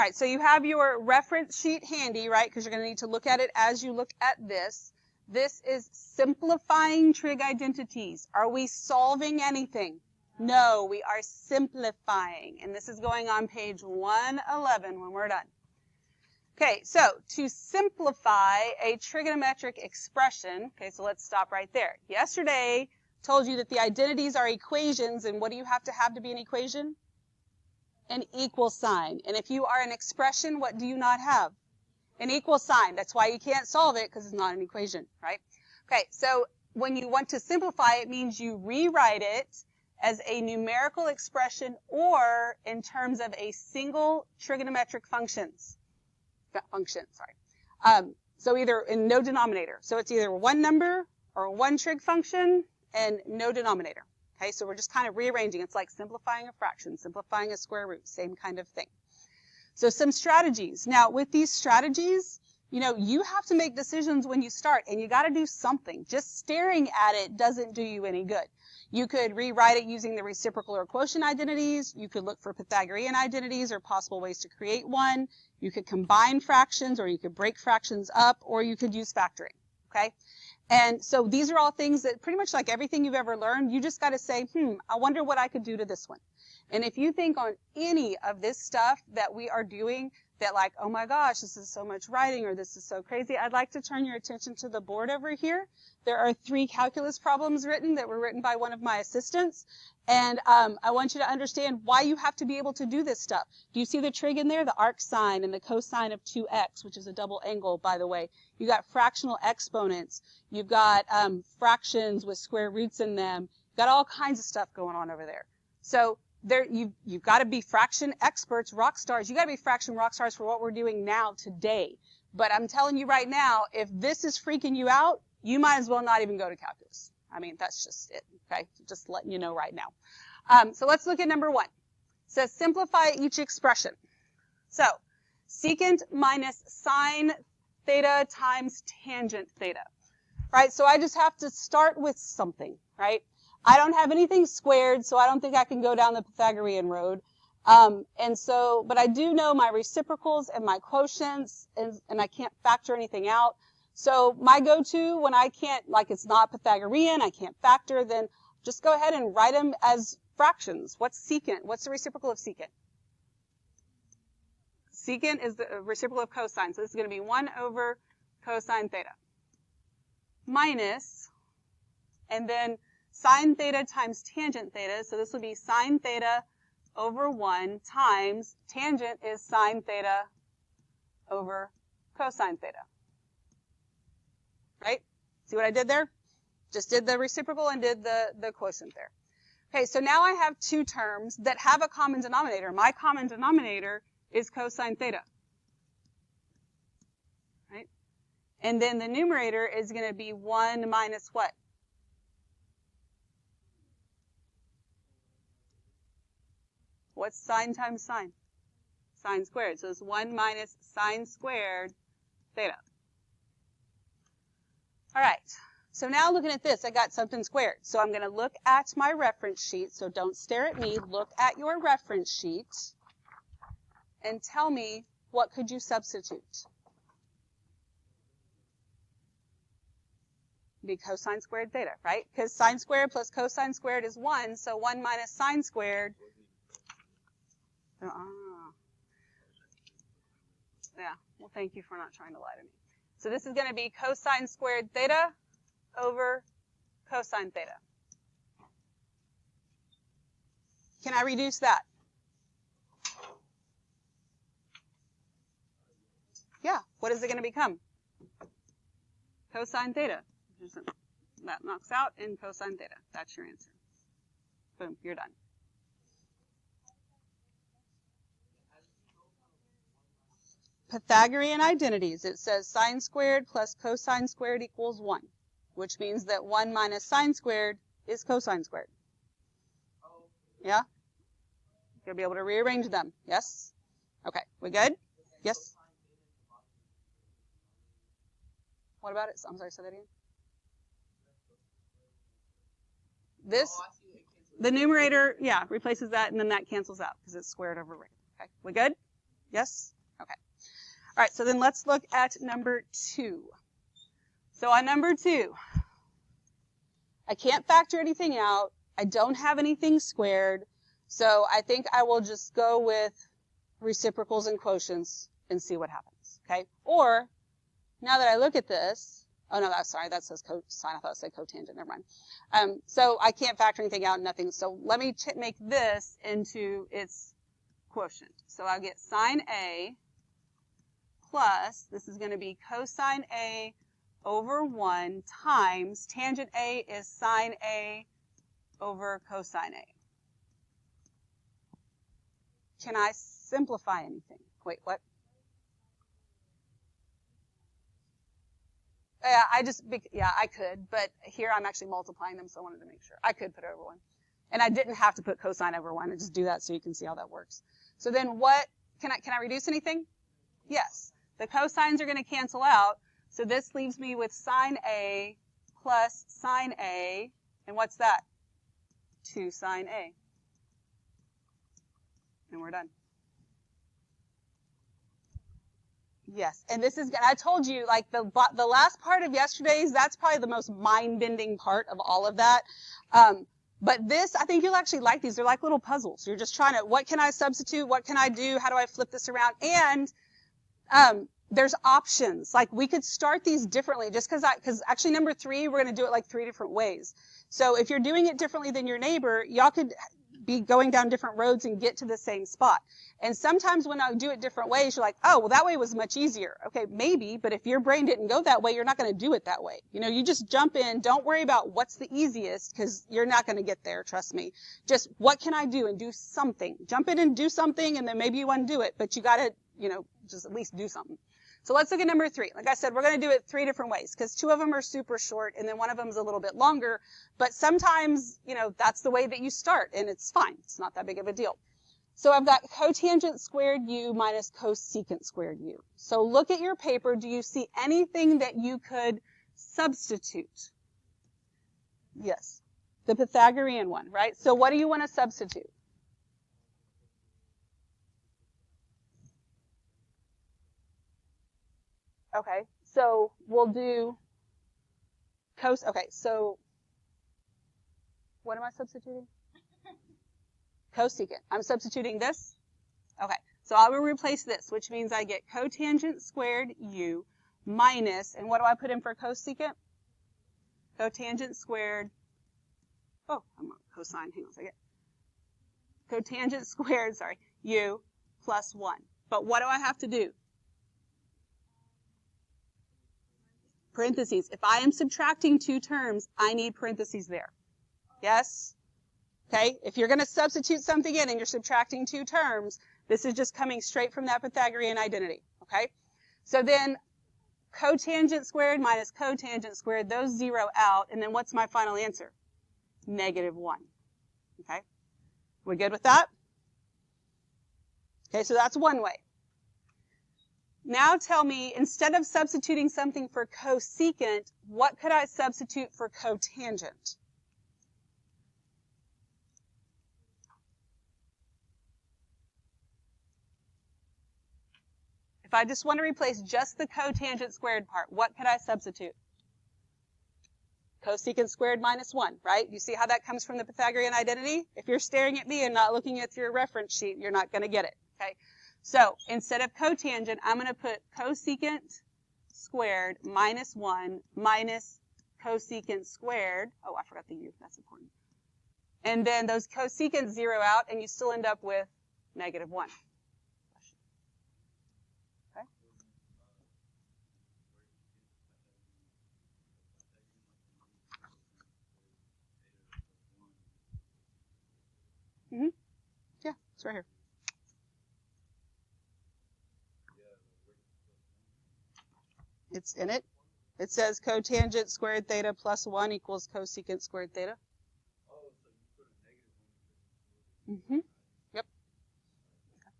right, so you have your reference sheet handy, right, because you're going to need to look at it as you look at this. This is simplifying trig identities. Are we solving anything? No, we are simplifying. And this is going on page 111 when we're done. Okay, so to simplify a trigonometric expression, okay, so let's stop right there. Yesterday, told you that the identities are equations, and what do you have to be an equation? An equal sign. And if you are an expression, what do you not have? An equal sign. That's why you can't solve it, because it's not an equation, right? Okay, so when you want to simplify, it means you rewrite it as a numerical expression or in terms of a single trigonometric function, so either in no denominator. So it's either one number or one trig function and no denominator. Okay, so we're just kind of rearranging. It's like simplifying a fraction, simplifying a square root, same kind of thing. So some strategies. Now, with these strategies, you know, you have to make decisions when you start, and you got to do something. Just staring at it doesn't do you any good. You could rewrite it using the reciprocal or quotient identities. You could look for Pythagorean identities or possible ways to create one. You could combine fractions, or you could break fractions up, or you could use factoring, okay? And so these are all things that pretty much like everything you've ever learned, you just got to say, I wonder what I could do to this one. And if you think on any of this stuff that we are doing that like, oh my gosh, this is so much writing or this is so crazy, I'd like to turn your attention to the board over here. There are 3 calculus problems written that were written by one of my assistants. And I want you to understand why you have to be able to do this stuff. Do you see the trig in there? The arc sine and the cosine of 2x, which is a double angle, by the way. You got fractional exponents. You've got fractions with square roots in them. You've got all kinds of stuff going on over there. So you've got to be fraction experts, rock stars. You got to be fraction rock stars for what we're doing now today. But I'm telling you right now, if this is freaking you out, you might as well not even go to calculus. I mean, that's just it, okay? Just letting you know right now. So let's look at number 1. It says simplify each expression. So secant minus sine theta times tangent theta, right? So I just have to start with something, right? I don't have anything squared, so I don't think I can go down the Pythagorean road. But I do know my reciprocals and my quotients, and I can't factor anything out. So my go-to when I can't, like it's not Pythagorean, I can't factor, then just go ahead and write them as fractions. What's secant? What's the reciprocal of secant? Secant is the reciprocal of cosine. So this is going to be 1 over cosine theta minus, and then sine theta times tangent theta. So this will be sine theta over 1 times tangent is sine theta over cosine theta. Right? See what I did there? Just did the reciprocal and did the quotient there. Okay, so now I have 2 terms that have a common denominator. My common denominator is cosine theta. Right? And then the numerator is going to be 1 minus what? What's sine times sine? Sine squared. So it's 1 minus sine squared theta. All right. So now looking at this, I got something squared. So I'm going to look at my reference sheet. So don't stare at me. Look at your reference sheet and tell me, what could you substitute? Be cosine squared theta, right? Because sine squared plus cosine squared is 1. So 1 minus sine squared. Yeah, well, thank you for not trying to lie to me. So this is going to be cosine squared theta over cosine theta. Can I reduce that? Yeah, what is it going to become? Cosine theta. That knocks out in cosine theta. That's your answer. Boom, you're done. Pythagorean identities. It says sine squared plus cosine squared equals 1, which means that 1 minus sine squared is cosine squared. Yeah? You'll be able to rearrange them. Yes? Okay, we good? Yes? What about it? I'm sorry, say that again. This, the numerator, yeah, replaces that, and then that cancels out because it's squared over regular. Okay, we good? Yes? Okay. All right, so then let's look at number 2. So on number 2, I can't factor anything out. I don't have anything squared. So I think I will just go with reciprocals and quotients and see what happens. Okay? Or, now that I look at this, oh no, sorry, that says cosine. I thought it said cotangent. Never mind. So I can't factor anything out, nothing. So let me make this into its quotient. So I'll get sine A plus, this is going to be cosine A over 1 times tangent A is sine A over cosine A. Can I simplify anything? Wait, what? Yeah, I could, but here I'm actually multiplying them, so I wanted to make sure. I could put it over 1. And I didn't have to put cosine over 1. I just do that so you can see how that works. So then what, can I reduce anything? Yes. The cosines are going to cancel out, so this leaves me with sine A plus sine A, and what's that? 2 sine A. And we're done. Yes, and this is, I told you, like the last part of yesterday's, that's probably the most mind-bending part of all of that. But this, I think you'll actually like these. They're like little puzzles. You're just trying to, what can I substitute? What can I do? How do I flip this around? And there's options. Like we could start these differently just because actually number 3, we're going to do it like 3 different ways. So if you're doing it differently than your neighbor, y'all could be going down different roads and get to the same spot. And sometimes when I do it different ways, you're like, oh, well, that way was much easier. Okay, maybe, but if your brain didn't go that way, you're not going to do it that way. You know, you just jump in. Don't worry about what's the easiest because you're not going to get there, trust me. Just what can I do and do something. Jump in and do something, and then maybe you want to do it, but you got to, you know, just at least do something. So let's look at number 3. Like I said, we're going to do it 3 different ways because 2 of them are super short and then 1 of them is a little bit longer. But sometimes, you know, that's the way that you start and it's fine. It's not that big of a deal. So I've got cotangent squared u minus cosecant squared u. So look at your paper. Do you see anything that you could substitute? Yes. The Pythagorean one, right? So what do you want to substitute? Okay, so we'll do okay, so what am I substituting? Cosecant. I'm substituting this? Okay, so I will replace this, which means I get cotangent squared u minus, and what do I put in for cosecant? Cotangent squared, oh, I'm on cosine, hang on a second. Cotangent squared, u plus 1. But what do I have to do? Parentheses. If I am subtracting 2 terms, I need parentheses there. Yes? Okay? If you're going to substitute something in and you're subtracting 2 terms, this is just coming straight from that Pythagorean identity. Okay? So then cotangent squared minus cotangent squared, those zero out, and then what's my final answer? -1. Okay? We good with that? Okay, so that's one way. Now tell me, instead of substituting something for cosecant, what could I substitute for cotangent? If I just want to replace just the cotangent squared part, what could I substitute? Cosecant squared minus 1, right? You see how that comes from the Pythagorean identity? If you're staring at me and not looking at your reference sheet, you're not going to get it, okay? So instead of cotangent, I'm going to put cosecant squared minus 1 minus cosecant squared. Oh, I forgot the u. That's important. And then those cosecants zero out, and you still end up with -1. Okay? Mm-hmm. Yeah, it's right here. It's in it. It says cotangent squared theta plus 1 equals cosecant squared theta. Mm-hmm. Yep. Okay.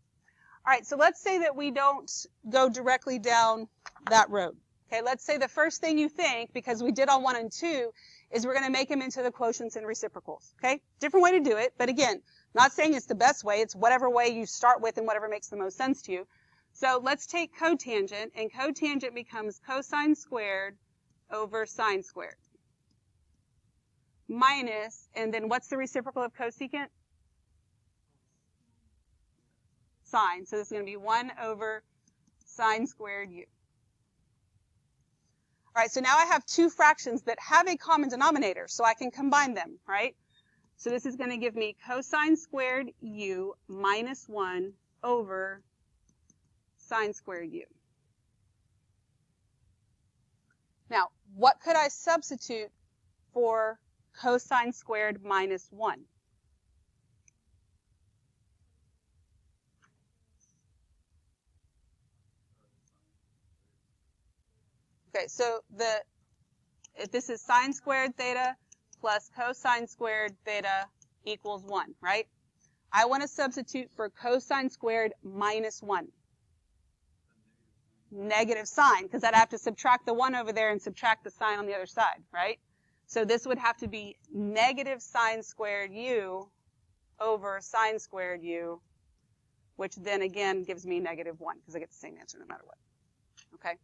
All right, so let's say that we don't go directly down that road. Okay, let's say the first thing you think, because we did on 1 and 2, is we're going to make them into the quotients and reciprocals. Okay, different way to do it, but again, not saying it's the best way. It's whatever way you start with and whatever makes the most sense to you. So let's take cotangent, and cotangent becomes cosine squared over sine squared. Minus, and then what's the reciprocal of cosecant? Sine. So this is going to be 1 over sine squared u. All right, so now I have two fractions that have a common denominator, so I can combine them, right? So this is going to give me cosine squared u minus 1 over sine squared u. Now, what could I substitute for cosine squared minus 1? Okay, so this is sine squared theta plus cosine squared theta equals 1, right? I want to substitute for cosine squared minus 1. Negative sign, because I'd have to subtract the 1 over there and subtract the sign on the other side, right? So this would have to be negative sine squared u over sine squared u, which then again gives me negative 1, because I get the same answer no matter what. Okay?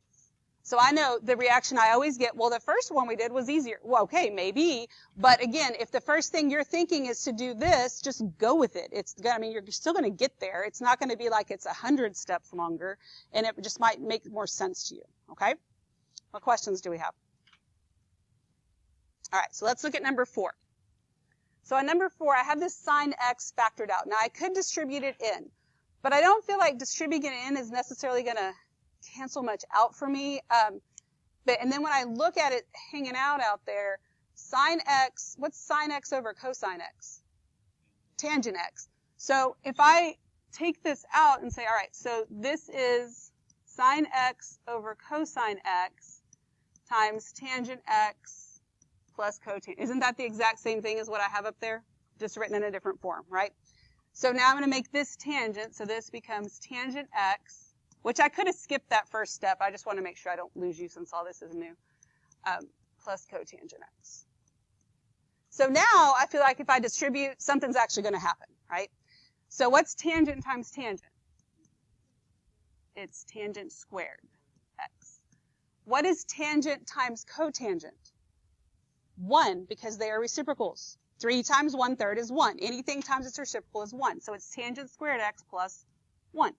So I know the reaction I always get, well, the first one we did was easier. Well, okay, maybe. But again, if the first thing you're thinking is to do this, just go with it. I mean, you're still going to get there. It's not going to be like it's 100 steps longer, and it just might make more sense to you. Okay? What questions do we have? All right, so let's look at number 4. So on number 4, I have this sine x factored out. Now, I could distribute it in, but I don't feel like distributing it in is necessarily going to cancel much out for me. And then when I look at it hanging out there, sine x, what's sine x over cosine x? Tangent x. So if I take this out and say, all right, so this is sine x over cosine x times tangent x plus cotangent. Isn't that the exact same thing as what I have up there? Just written in a different form, right? So now I'm going to make this tangent, so this becomes tangent x, which I could have skipped that first step. I just want to make sure I don't lose you since all this is new, plus cotangent x. So now I feel like if I distribute, something's actually going to happen, right? So what's tangent times tangent? It's tangent squared x. What is tangent times cotangent? 1, because they are reciprocals. 3 times 1/3 is 1. Anything times its reciprocal is 1. So it's tangent squared x plus 1.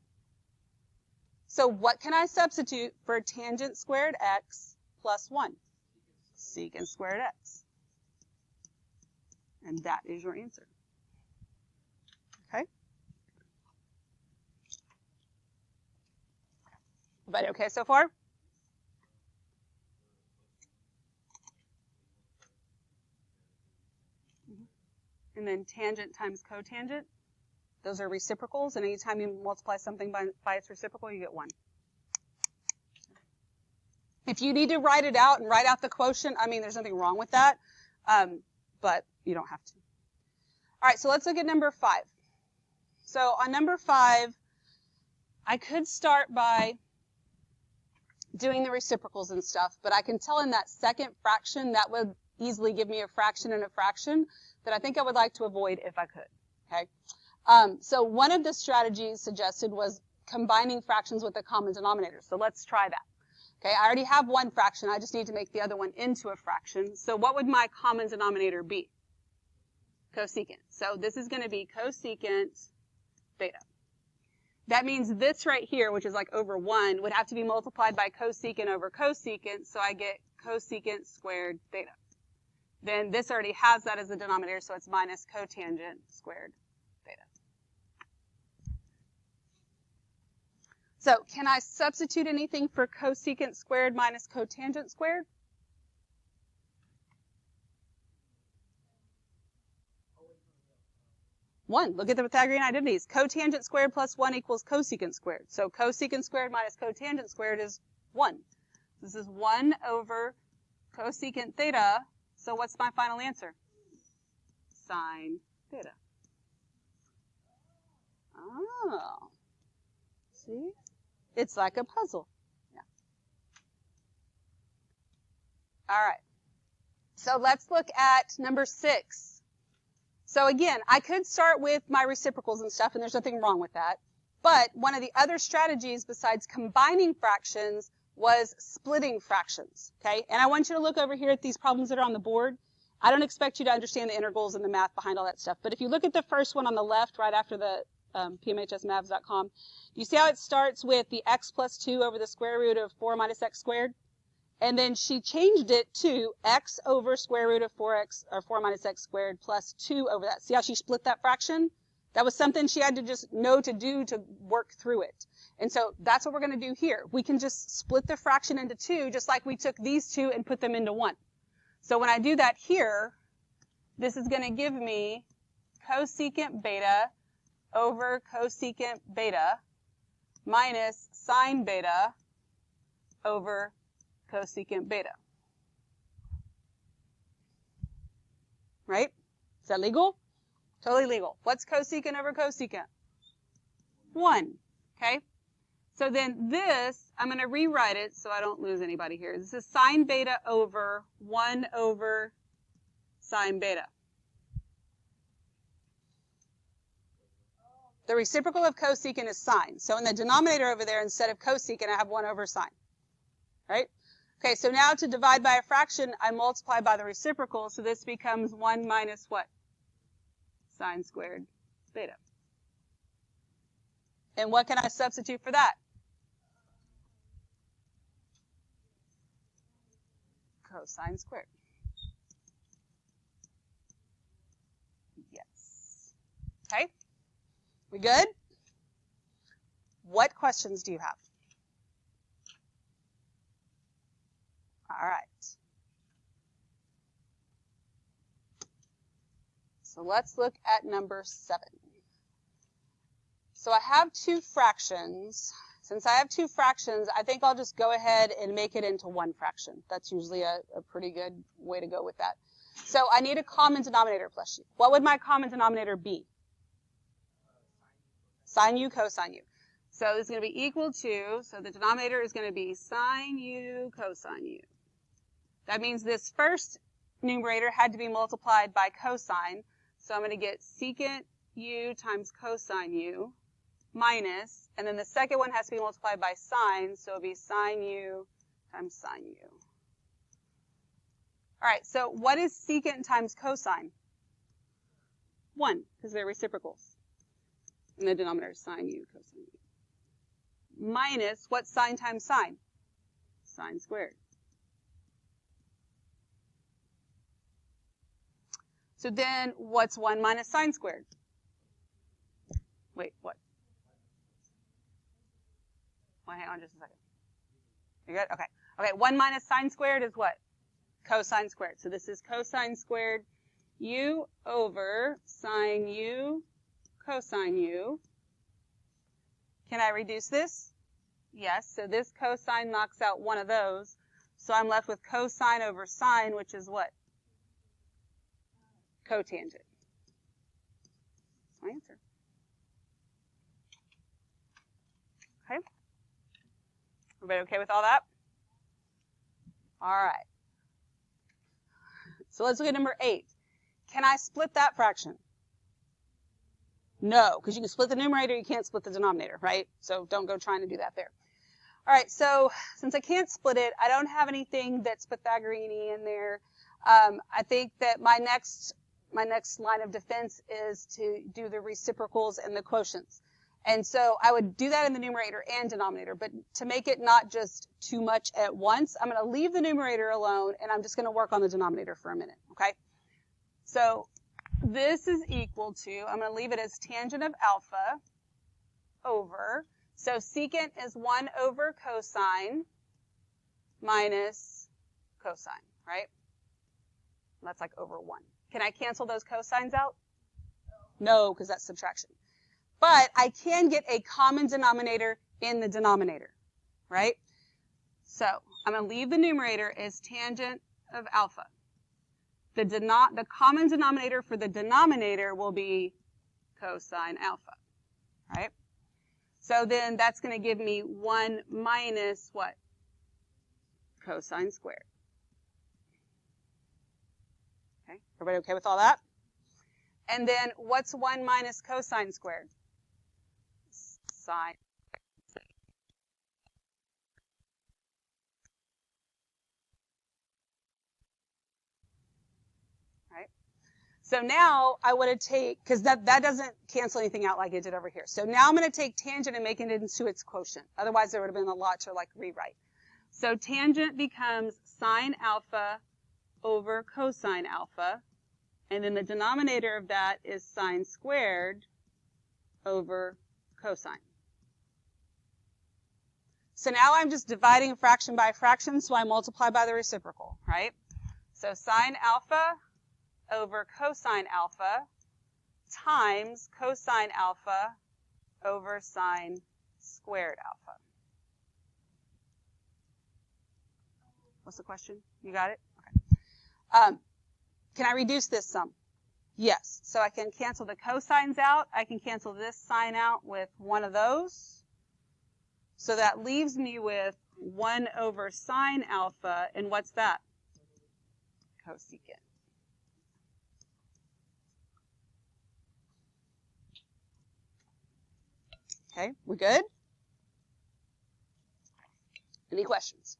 So what can I substitute for tangent squared x plus 1? Secant squared x. And that is your answer. Okay? Everybody okay so far? And then tangent times cotangent. Those are reciprocals, and anytime you multiply something by its reciprocal, you get 1. If you need to write it out and write out the quotient, I mean, there's nothing wrong with that, but you don't have to. All right, so let's look at number 5. So on number 5, I could start by doing the reciprocals and stuff, but I can tell in that second fraction, that would easily give me a fraction and a fraction that I think I would like to avoid if I could, okay? So one of the strategies suggested was combining fractions with a common denominator. So let's try that. Okay, I already have one fraction. I just need to make the other one into a fraction. So what would my common denominator be? Cosecant. So this is going to be cosecant theta. That means this right here, which is like over 1, would have to be multiplied by cosecant over cosecant. So I get cosecant squared theta. Then this already has that as a denominator, so it's minus cotangent squared theta. So can I substitute anything for cosecant squared minus cotangent squared? One. Look at the Pythagorean identities. Cotangent squared plus 1 equals cosecant squared. So cosecant squared minus cotangent squared is 1. This is 1 over cosecant theta. So what's my final answer? Sine theta. Oh. See? It's like a puzzle. Yeah. All right. So let's look at number 6. So again, I could start with my reciprocals and stuff, and there's nothing wrong with that. But one of the other strategies besides combining fractions was splitting fractions, okay? And I want you to look over here at these problems that are on the board. I don't expect you to understand the integrals and the math behind all that stuff. But if you look at the first one on the left, right after the pmhsmavs.com, you see how it starts with the x plus 2 over the square root of 4 minus x squared? And then she changed it to x over square root of 4x, or 4 minus x squared plus 2 over that. See how she split that fraction? That was something she had to just know to do to work through it. And so that's what we're going to do here. We can just split the fraction into 2, just like we took these 2 and put them into 1. So when I do that here, this is going to give me cosecant beta over cosecant beta minus sine beta over cosecant beta. Right? Is that legal? Totally legal. What's cosecant over cosecant? 1. Okay? So then this, I'm going to rewrite it so I don't lose anybody here. This is sine beta over 1 over sine beta. The reciprocal of cosecant is sine. So in the denominator over there, instead of cosecant, I have 1 over sine. Right? Okay, so now to divide by a fraction, I multiply by the reciprocal, so this becomes 1 minus what? Sine squared beta. And what can I substitute for that? Cosine squared. Yes. Okay? We good? What questions do you have? All right. So let's look at number 7. So I have 2 fractions. Since I have 2 fractions, I think I'll just go ahead and make it into 1 fraction. That's usually a pretty good way to go with that. So I need a common denominator plus u. What would my common denominator be? Sine u, cosine u. So this is going to be equal to, so the denominator is going to be sine u, cosine u. That means this first numerator had to be multiplied by cosine. So I'm going to get secant u times cosine u minus, and then the second one has to be multiplied by sine, so it'll be sine u times sine u. All right, so what is secant times cosine? 1, because they're reciprocals. And the denominator is sine u, cosine u. Minus, what's sine times sine? Sine squared. So then, what's 1 minus sine squared? Wait, what? Well, hang on just a second. You good? Okay. Okay, 1 minus sine squared is what? Cosine squared. So this is cosine squared u over sine u cosine u. Can I reduce this? Yes. So this cosine knocks out one of those. So I'm left with cosine over sine, which is what? Cotangent. That's my answer. Okay. Everybody okay with all that? All right. So let's look at number 8. Can I split that fraction? No, because you can split the numerator, you can't split the denominator, right? So don't go trying to do that there. All right, so since I can't split it, I don't have anything that's Pythagorean in there. I think that my next line of defense is to do the reciprocals and the quotients. And so I would do that in the numerator and denominator, but to make it not just too much at once, I'm going to leave the numerator alone, and I'm just going to work on the denominator for a minute, okay? So this is equal to, I'm going to leave it as tangent of alpha over, so secant is 1 over cosine minus cosine, right? That's like over 1. Can I cancel those cosines out? No, because that's subtraction. But I can get a common denominator in the denominator, right? So I'm going to leave the numerator as tangent of alpha. The common denominator for the denominator will be cosine alpha, right? So then that's going to give me 1 minus what? Cosine squared. Okay, everybody okay with all that? And then what's 1 minus cosine squared? sine. Right? So now I want to take, because that doesn't cancel anything out like it did over here. So now I'm going to take tangent and make it into its quotient. Otherwise, there would have been a lot to like rewrite. So tangent becomes sine alpha over cosine alpha. And then the denominator of that is sine squared over cosine. So now I'm just dividing fraction by fraction, so I multiply by the reciprocal, right? So sine alpha over cosine alpha times cosine alpha over sine squared alpha. What's the question? You got it? Okay. Can I reduce this sum? Yes. So I can cancel the cosines out. I can cancel this sine out with one of those. So that leaves me with 1 over sine alpha. And what's that? Cosecant. Okay, we good? Any questions?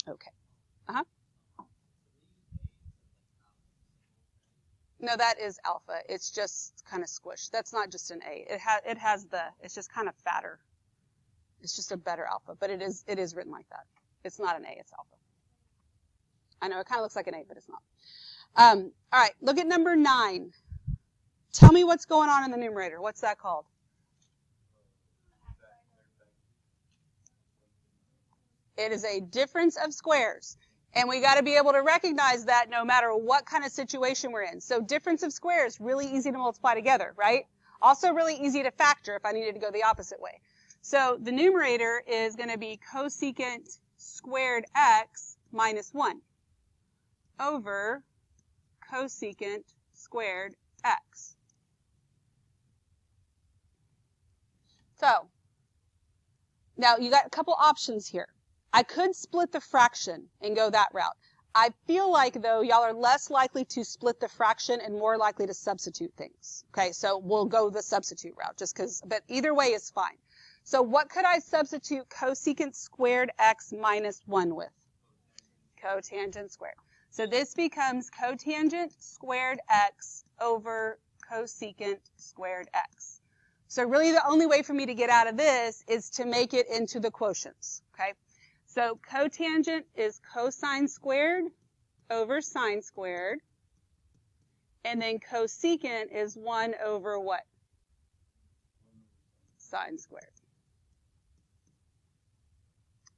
Okay. Uh-huh. No, that is alpha. It's just kind of squished. That's not just an A. It's just kind of fatter. It's just a better alpha, but it is written like that. It's not an A, it's alpha. I know it kind of looks like an A, but it's not. All right, look at number 9. Tell me what's going on in the numerator. What's that called? It is a difference of squares. And we got to be able to recognize that no matter what kind of situation we're in. So difference of squares, really easy to multiply together, right? Also really easy to factor if I needed to go the opposite way. So the numerator is going to be cosecant squared x minus 1 over cosecant squared x. So now you got a couple options here. I could split the fraction and go that route. I feel like, though, y'all are less likely to split the fraction and more likely to substitute things. Okay, so we'll go the substitute route just because, but either way is fine. So what could I substitute cosecant squared x minus 1 with? Cotangent squared. So this becomes cotangent squared x over cosecant squared x. So really the only way for me to get out of this is to make it into the quotients, okay? So cotangent is cosine squared over sine squared. And then cosecant is 1 over what? Sine squared.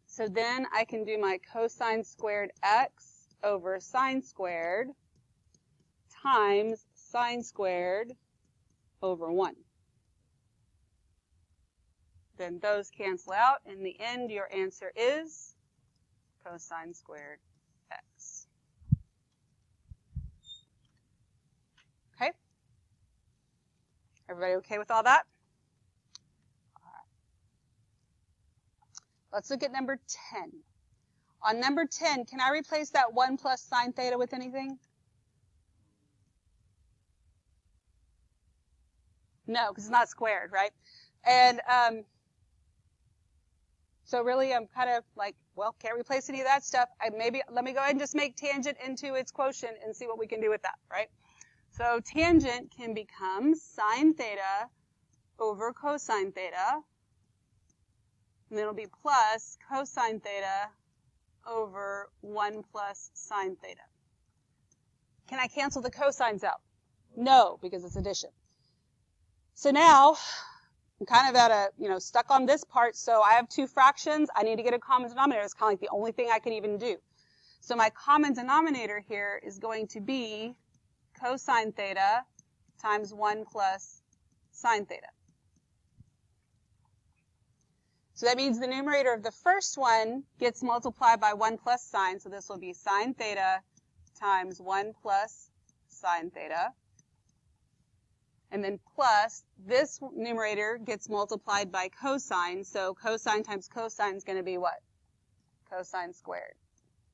So then I can do my cosine squared x over sine squared times sine squared over 1. Then those cancel out. In the end, your answer is cosine squared x. Okay? Everybody okay with all that? All right. Let's look at number 10. On number 10, can I replace that 1 plus sine theta with anything? No, because it's not squared, right? And so really, I'm kind of like, well, can't replace any of that stuff. Let me go ahead and just make tangent into its quotient and see what we can do with that, right? So tangent can become sine theta over cosine theta. And then it'll be plus cosine theta over 1 plus sine theta. Can I cancel the cosines out? No, because it's addition. So now, I'm kind of at a, stuck on this part, so I have 2 fractions. I need to get a common denominator. It's kind of like the only thing I can even do. So my common denominator here is going to be cosine theta times 1 plus sine theta. So that means the numerator of the first one gets multiplied by 1 plus sine, so this will be sine theta times 1 plus sine theta. And then plus, this numerator gets multiplied by cosine, so cosine times cosine is going to be what? Cosine squared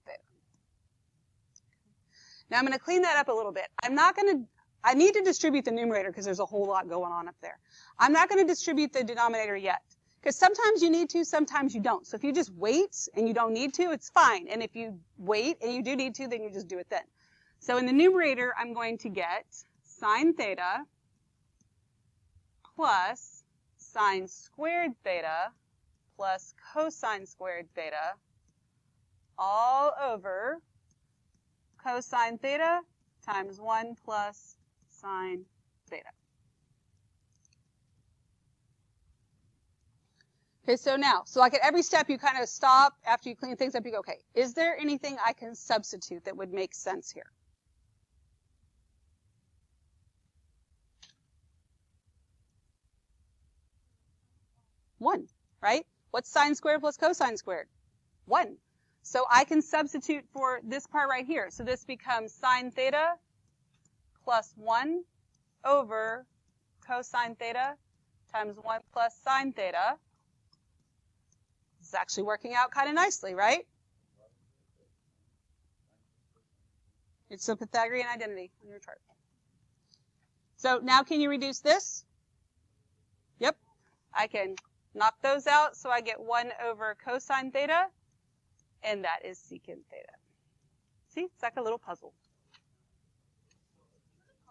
theta. Now I'm going to clean that up a little bit. I'm not going to, I need to distribute the numerator because there's a whole lot going on up there. I'm not going to distribute the denominator yet because sometimes you need to, sometimes you don't. So if you just wait and you don't need to, it's fine. And if you wait and you do need to, then you just do it then. So in the numerator, I'm going to get sine theta plus sine squared theta plus cosine squared theta all over cosine theta times 1 plus sine theta. Okay, so now, so like at every step you kind of stop after you clean things up, you go, okay, is there anything I can substitute that would make sense here? One, right? What's sine squared plus cosine squared? 1. So I can substitute for this part right here. So this becomes sine theta plus 1 over cosine theta times 1 plus sine theta. It's actually working out kind of nicely, right? It's a Pythagorean identity on your chart. So now can you reduce this? Yep. I can knock those out, so I get 1 over cosine theta, and that is secant theta. See, it's like a little puzzle.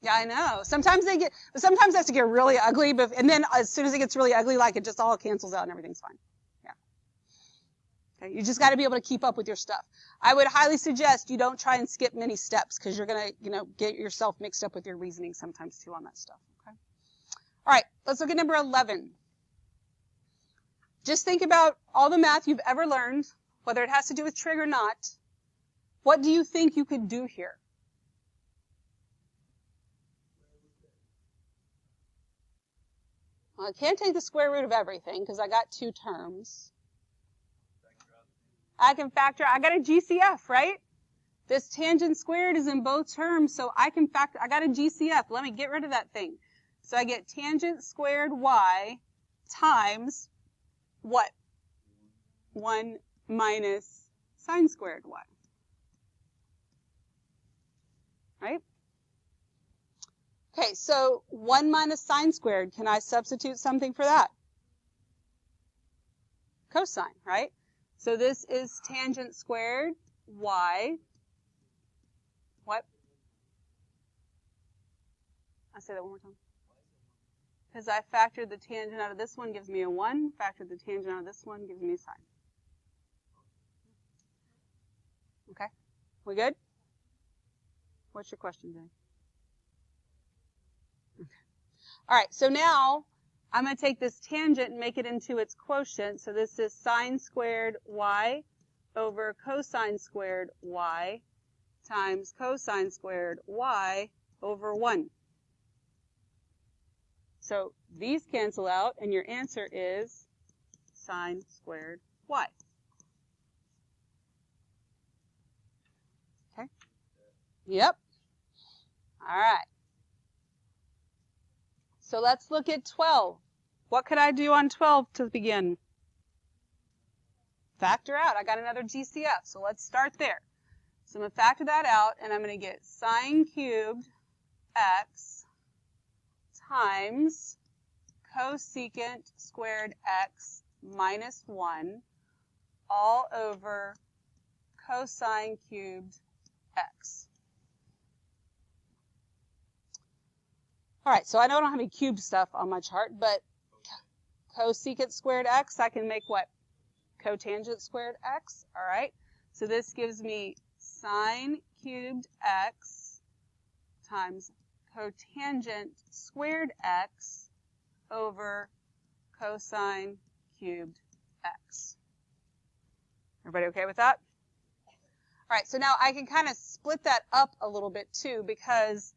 Yeah, I know. Sometimes they have to get really ugly, but, and then as soon as it gets really ugly, like it just all cancels out and everything's fine. Yeah. Okay, you just got to be able to keep up with your stuff. I would highly suggest you don't try and skip many steps because you're going to, get yourself mixed up with your reasoning sometimes too on that stuff. Okay. All right, let's look at number 11. Just think about all the math you've ever learned, whether it has to do with trig or not. What do you think you could do here? Well, I can't take the square root of everything because I got 2 terms. I can factor, I got a GCF, right? This tangent squared is in both terms, so I can factor, I got a GCF. Let me get rid of that thing. So I get tangent squared y times what? 1 minus sine squared y. Right? Okay, so 1 minus sine squared, can I substitute something for that? Cosine, right? So this is tangent squared y. What? I'll say that one more time. Because I factored the tangent out of this one gives me a 1. Factored the tangent out of this one gives me a sine. Okay? We good? What's your question, Jay? Okay. All right, so now I'm going to take this tangent and make it into its quotient. So this is sine squared y over cosine squared y times cosine squared y over 1. So these cancel out, and your answer is sine squared y. Okay? Yep. All right. So let's look at 12. What could I do on 12 to begin? Factor out. I got another GCF, so let's start there. So I'm going to factor that out, and I'm going to get sine cubed x times cosecant squared x minus 1 all over cosine cubed x. All right, so I know I don't have any cubed stuff on my chart, but cosecant squared x, I can make what? Cotangent squared x. All right, so this gives me sine cubed x times cotangent squared x over cosine cubed x. Everybody okay with that? All right, so now I can kind of split that up a little bit too, because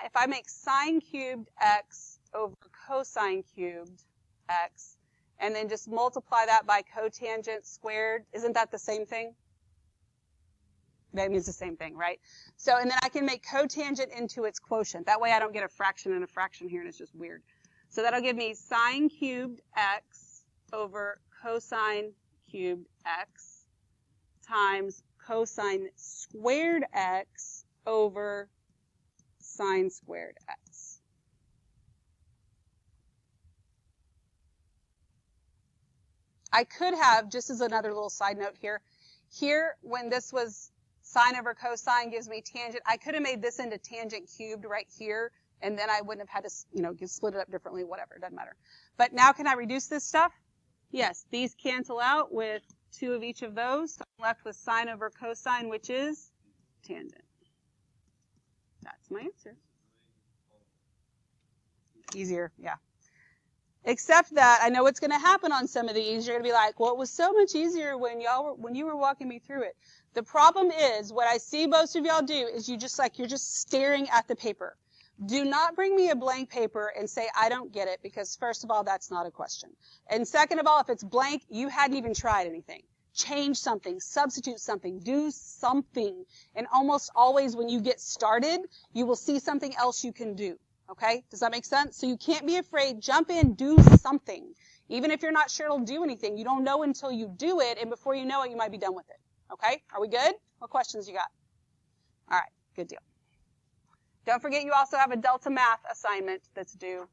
if I make sine cubed x over cosine cubed x, and then just multiply that by cotangent squared, isn't that the same thing? That means the same thing, right? So, and then I can make cotangent into its quotient. That way I don't get a fraction and a fraction here, and it's just weird. So that'll give me sine cubed x over cosine cubed x times cosine squared x over sine squared x. I could have, just as another little side note here, when this was sine over cosine gives me tangent, I could have made this into tangent cubed right here, and then I wouldn't have had to, split it up differently, whatever, it doesn't matter. But now can I reduce this stuff? Yes, these cancel out with 2 of each of those. So I'm left with sine over cosine, which is tangent. That's my answer. Easier, yeah. Except that I know what's going to happen on some of these. You're going to be like, well, it was so much easier when you were walking me through it. The problem is, what I see most of y'all do is you're just staring at the paper. Do not bring me a blank paper and say, I don't get it, because first of all, that's not a question. And second of all, if it's blank, you hadn't even tried anything. Change something, substitute something, do something. And almost always when you get started, you will see something else you can do. Okay? Does that make sense? So you can't be afraid. Jump in, do something. Even if you're not sure it'll do anything, you don't know until you do it, and before you know it, you might be done with it. Okay? Are we good? What questions you got? All right. Good deal. Don't forget you also have a Delta Math assignment that's due